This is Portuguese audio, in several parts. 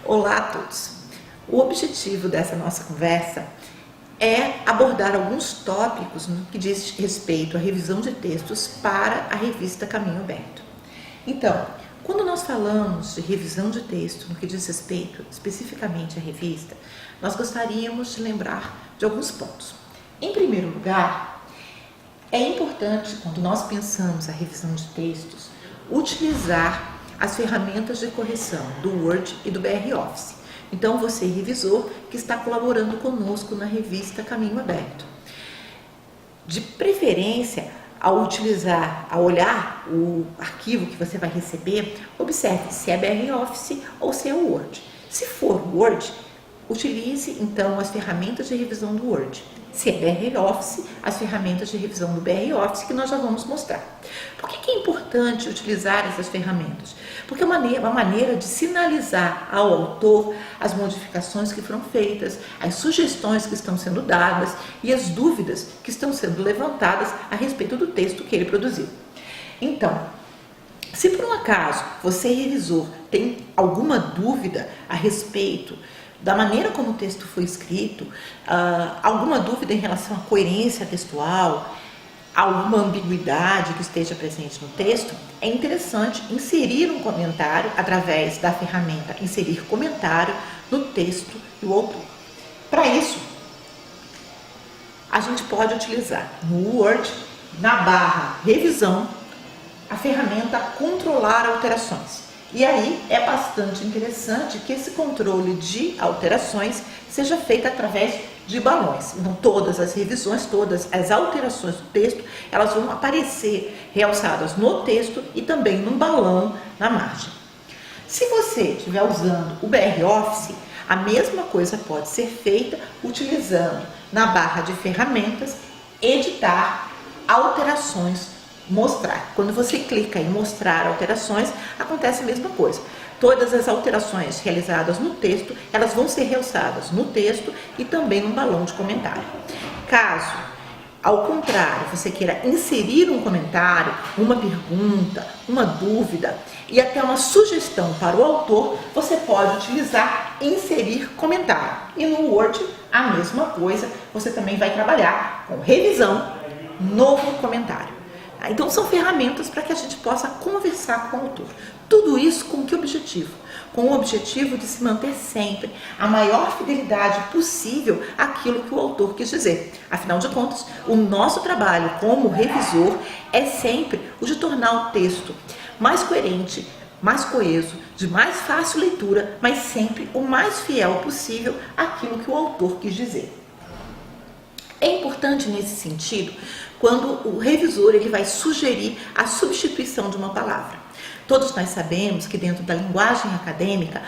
Olá a todos! O objetivo dessa nossa conversa é abordar alguns tópicos no que diz respeito à revisão de textos para a revista Caminho Aberto. Então, quando nós falamos de revisão de texto no que diz respeito especificamente à revista, nós gostaríamos de lembrar de alguns pontos. Em primeiro lugar, é importante, quando nós pensamos a revisão de textos, utilizar as ferramentas de correção do Word e do BR-Office. Então, você, revisor, que está colaborando conosco na revista Caminho Aberto. De preferência, ao olhar o arquivo que você vai receber, observe se é BR-Office ou se é o Word. Se for Word, utilize então as ferramentas de revisão do Word. Se é BR-Office, as ferramentas de revisão do BR-Office, que nós já vamos mostrar. Por que é importante utilizar essas ferramentas? Porque é uma maneira de sinalizar ao autor as modificações que foram feitas, as sugestões que estão sendo dadas e as dúvidas que estão sendo levantadas a respeito do texto que ele produziu. Então, se por um acaso você, revisor, tem alguma dúvida a respeito da maneira como o texto foi escrito, alguma dúvida em relação à coerência textual, alguma ambiguidade que esteja presente no texto, é interessante inserir um comentário através da ferramenta Inserir Comentário no texto do autor. Para isso, a gente pode utilizar no Word, na barra Revisão, a ferramenta Controlar Alterações. E aí é bastante interessante que esse controle de alterações seja feito através de balões. Então, todas as revisões, todas as alterações do texto, elas vão aparecer realçadas no texto e também num balão na margem. Se você estiver usando o BR-Office, a mesma coisa pode ser feita utilizando na barra de ferramentas, editar alterações, mostrar. Quando você clica em mostrar alterações, acontece a mesma coisa. Todas as alterações realizadas no texto, elas vão ser realçadas no texto e também no balão de comentário. Caso, ao contrário, você queira inserir um comentário, uma pergunta, uma dúvida e até uma sugestão para o autor, você pode utilizar inserir comentário. E no Word, a mesma coisa, você também vai trabalhar com revisão, novo comentário. Então, são ferramentas para que a gente possa conversar com o autor. Tudo isso com que objetivo? Com o objetivo de se manter sempre a maior fidelidade possível àquilo que o autor quis dizer. Afinal de contas, o nosso trabalho como revisor é sempre o de tornar o texto mais coerente, mais coeso, de mais fácil leitura, mas sempre o mais fiel possível àquilo que o autor quis dizer. É importante nesse sentido quando o revisor ele vai sugerir a substituição de uma palavra. Todos nós sabemos que dentro da linguagem acadêmica,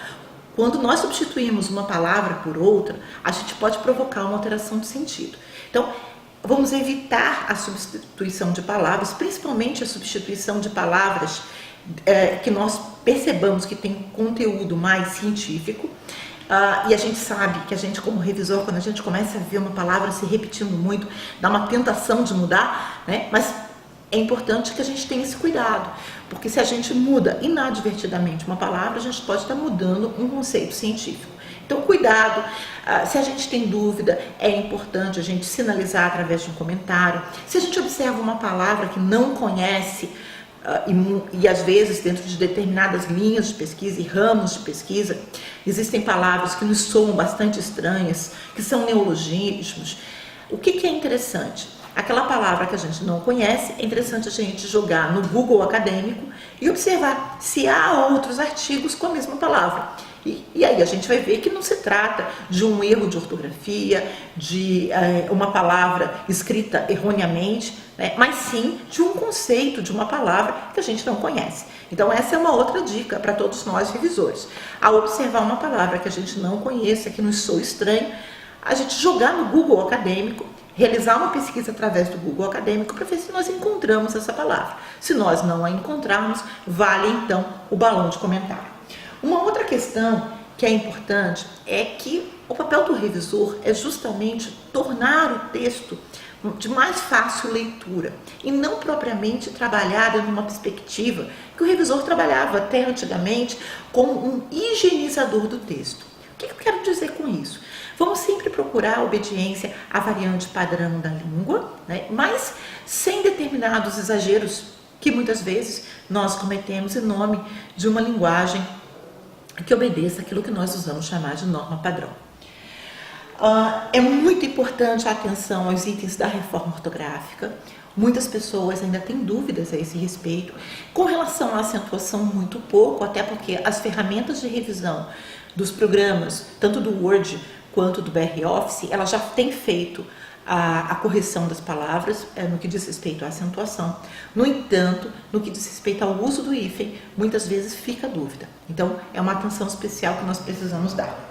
quando nós substituímos uma palavra por outra, a gente pode provocar uma alteração de sentido. Então, vamos evitar a substituição de palavras, principalmente a substituição de palavras que nós percebamos que tem conteúdo mais científico. E a gente sabe que a gente, como revisor, quando a gente começa a ver uma palavra se repetindo muito, dá uma tentação de mudar, né? Mas é importante que a gente tenha esse cuidado, porque se a gente muda inadvertidamente uma palavra, a gente pode estar mudando um conceito científico. Então, cuidado, se a gente tem dúvida, é importante a gente sinalizar através de um comentário. Se a gente observa uma palavra que não conhece, e às vezes dentro de determinadas linhas de pesquisa e ramos de pesquisa, existem palavras que nos soam bastante estranhas, que são neologismos. O que é interessante? Aquela palavra que a gente não conhece, é interessante a gente jogar no Google acadêmico e observar se há outros artigos com a mesma palavra. E aí a gente vai ver que não se trata de um erro de ortografia, de uma palavra escrita erroneamente, né, mas sim de um conceito de uma palavra que a gente não conhece. Então essa é uma outra dica para todos nós revisores. Ao observar uma palavra que a gente não conheça, que nos soa estranho, a gente jogar no Google acadêmico, realizar uma pesquisa através do Google acadêmico para ver se nós encontramos essa palavra. Se nós não a encontrarmos, vale então o balão de comentário. Uma outra questão que é importante é que o papel do revisor é justamente tornar o texto de mais fácil leitura e não propriamente trabalhada numa perspectiva que o revisor trabalhava até antigamente como um higienizador do texto. O que eu quero dizer com isso? Vamos sempre procurar a obediência à variante padrão da língua, né, mas sem determinados exageros que muitas vezes nós cometemos em nome de uma linguagem que obedeça aquilo que nós usamos chamar de norma padrão. É muito importante a atenção aos itens da reforma ortográfica. Muitas pessoas ainda têm dúvidas a esse respeito. Com relação à acentuação, muito pouco, até porque as ferramentas de revisão dos programas, tanto do Word quanto do BR Office, elas já têm feito a correção das palavras no que diz respeito à acentuação. No entanto, no que diz respeito ao uso do hífen, muitas vezes fica dúvida. Então, é uma atenção especial que nós precisamos dar.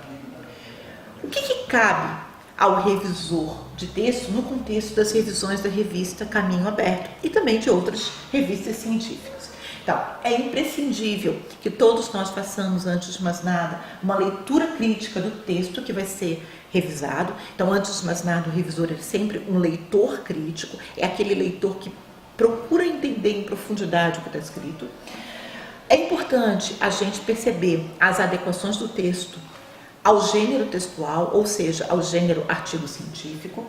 O que cabe ao revisor de texto no contexto das revisões da revista Caminho Aberto e também de outras revistas científicas? Então, é imprescindível que todos nós façamos, antes de mais nada, uma leitura crítica do texto que vai ser revisado. Então, antes de mais nada, o revisor é sempre um leitor crítico, é aquele leitor que procura entender em profundidade o que está escrito. É importante a gente perceber as adequações do texto ao gênero textual, ou seja, ao gênero artigo científico,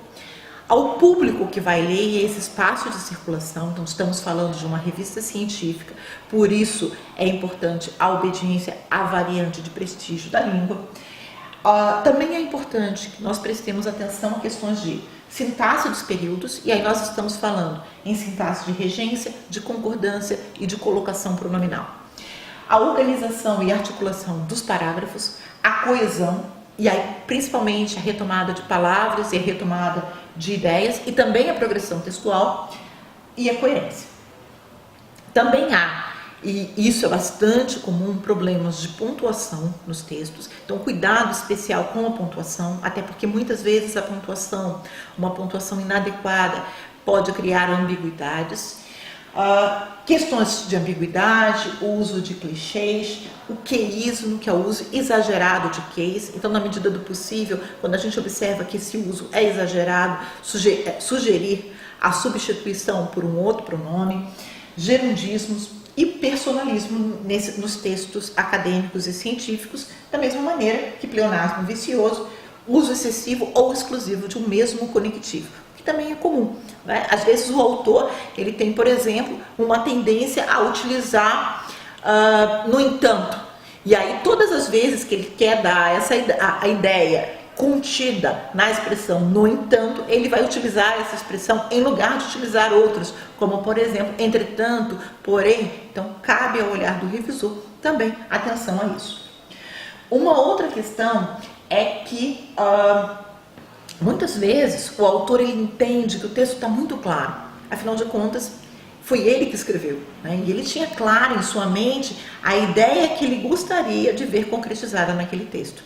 ao público que vai ler e esse espaço de circulação. Então, estamos falando de uma revista científica, por isso é importante a obediência à variante de prestígio da língua. Também é importante que nós prestemos atenção a questões de sintaxe dos períodos, e aí nós estamos falando em sintaxe de regência, de concordância e de colocação pronominal. A organização e articulação dos parágrafos, a coesão, e aí principalmente a retomada de palavras e a retomada de ideias, e também a progressão textual e a coerência. Também há, e isso é bastante comum, problemas de pontuação nos textos. Então, cuidado especial com a pontuação, até porque muitas vezes a pontuação, uma pontuação inadequada, pode criar ambiguidades. Questões de ambiguidade, uso de clichês, o queísmo, que é o uso exagerado de case. Então, na medida do possível, quando a gente observa que esse uso é exagerado, sugerir a substituição por um outro pronome, gerundismos e personalismo nos textos acadêmicos e científicos, da mesma maneira que pleonasmo vicioso, uso excessivo ou exclusivo de um mesmo conectivo, que também é comum, né? Às vezes o autor ele tem, por exemplo, uma tendência a utilizar no entanto, e aí todas as vezes que ele quer dar a ideia contida na expressão no entanto, ele vai utilizar essa expressão em lugar de utilizar outros, como por exemplo, entretanto, porém. Então cabe ao olhar do revisor também atenção a isso. Uma outra questão é que muitas vezes o autor ele entende que o texto está muito claro, afinal de contas foi ele que escreveu, né? E ele tinha claro em sua mente a ideia que ele gostaria de ver concretizada naquele texto.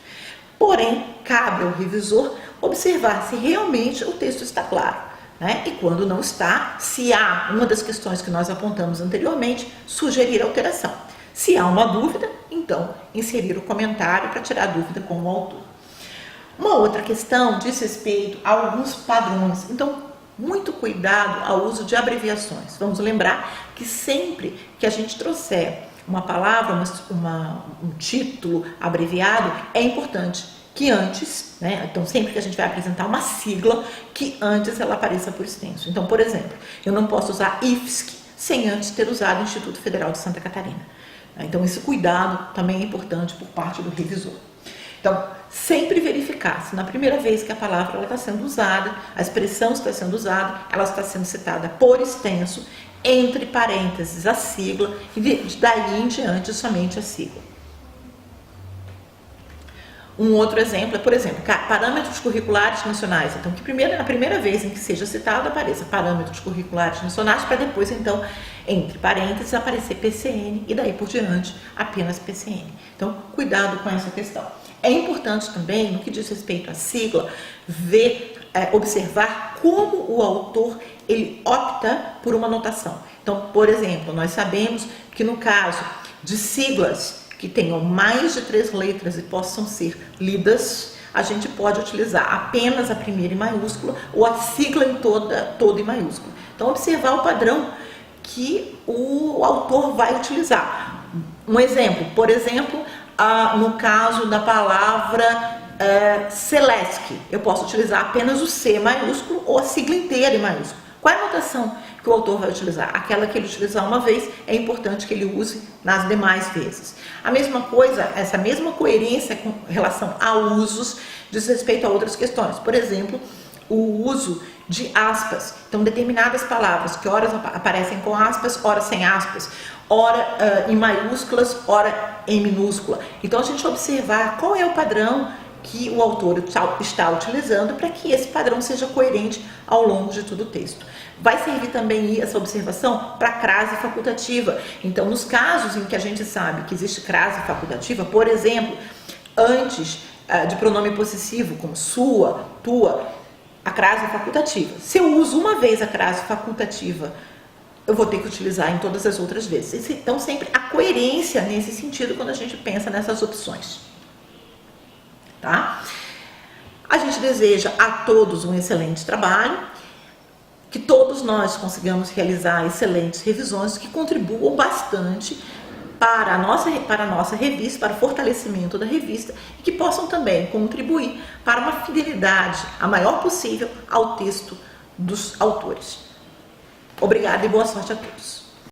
Porém, cabe ao revisor observar se realmente o texto está claro, né? E quando não está, se há uma das questões que nós apontamos anteriormente, sugerir alteração. Se há uma dúvida, então inserir o comentário para tirar a dúvida com o autor. Uma outra questão diz respeito a alguns padrões. Então, muito cuidado ao uso de abreviações. Vamos lembrar que sempre que a gente trouxer uma palavra, um título abreviado, é importante que antes, né, então sempre que a gente vai apresentar uma sigla, que antes ela apareça por extenso. Então, por exemplo, eu não posso usar IFSC sem antes ter usado o Instituto Federal de Santa Catarina. Então, esse cuidado também é importante por parte do revisor. Então, sempre verificar se na primeira vez que a palavra está sendo usada, a expressão está sendo usada, ela está sendo citada por extenso, entre parênteses a sigla, e daí em diante somente a sigla. Um outro exemplo é, por exemplo, parâmetros curriculares nacionais. Então, que na primeira vez em que seja citado, apareça parâmetros curriculares nacionais, para depois, então, entre parênteses, aparecer PCN e daí por diante apenas PCN. Então, cuidado com essa questão. É importante também, no que diz respeito à sigla, observar como o autor ele opta por uma notação. Então, por exemplo, nós sabemos que no caso de siglas que tenham mais de 3 letras e possam ser lidas, a gente pode utilizar apenas a primeira em maiúscula ou a sigla em toda em maiúscula. Então, observar o padrão que o autor vai utilizar. Um exemplo, por exemplo, no caso da palavra Celesc, eu posso utilizar apenas o C maiúsculo ou a sigla inteira em maiúsculo. Qual é a notação que o autor vai utilizar? Aquela que ele utilizar uma vez, é importante que ele use nas demais vezes. A mesma coisa, essa mesma coerência com relação a usos diz respeito a outras questões. Por exemplo, o uso de aspas. Então, determinadas palavras que horas aparecem com aspas, ora sem aspas, ora em maiúsculas, ora em minúscula. Então, a gente observar qual é o padrão que o autor está utilizando para que esse padrão seja coerente ao longo de todo o texto. Vai servir também essa observação para a crase facultativa. Então, nos casos em que a gente sabe que existe crase facultativa, por exemplo, antes de pronome possessivo, como sua, tua, a crase facultativa. Se eu uso uma vez a crase facultativa, eu vou ter que utilizar em todas as outras vezes. Então, sempre a coerência nesse sentido quando a gente pensa nessas opções. Tá? A gente deseja a todos um excelente trabalho, que todos nós consigamos realizar excelentes revisões que contribuam bastante para a nossa revista, para o fortalecimento da revista e que possam também contribuir para uma fidelidade a maior possível ao texto dos autores. Obrigada e boa sorte a todos.